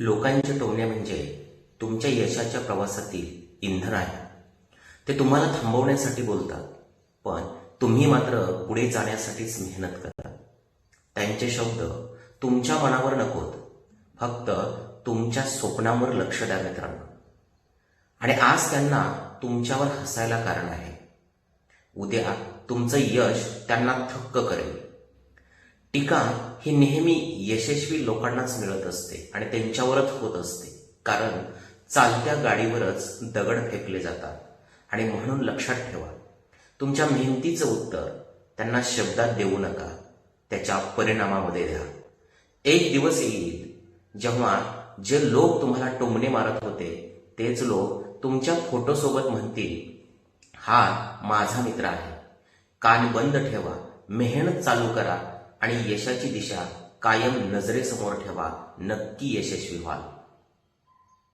लोकांचे टोमणे म्हणजे तुमच्या यशाच्या प्रवासातील इंधन आहे. ते तुम्हाला थांबवण्यासाठी बोलतात, पण तुम्ही मात्र पुढे जाण्यासाठीच मेहनत करता. त्यांचे शब्द तुमच्या मनावर नकोत, फक्त तुमच्या स्वप्नांवर लक्ष द्या मित्रांनो. आणि आज त्यांना तुमच्यावर हसायला कारण आहे. उद्या तुमचं यश त्यांना थक्क करेल. टीका ही नेहमी यशस्वी लोकांनाच मिळत असते आणि त्यांच्यावरच होत असते, कारण चालत्या गाडीवरच दगड फेकले जातात. आणि म्हणून लक्षात ठेवा, तुमच्या मेहनतीचं उत्तर त्यांना शब्दात देऊ नका, त्याच्या परिणामामध्ये द्या. एक दिवस येईल जेव्हा जे लोक तुम्हाला टोमणे मारत होते तेच लोक तुमच्या फोटोसोबत म्हणतील, हा माझा मित्र आहे. कान बंद ठेवा, मेहनत चालू करा आणि यशाची दिशा कायम नजरेसमोर ठेवा. नक्की यशस्वी व्हाल.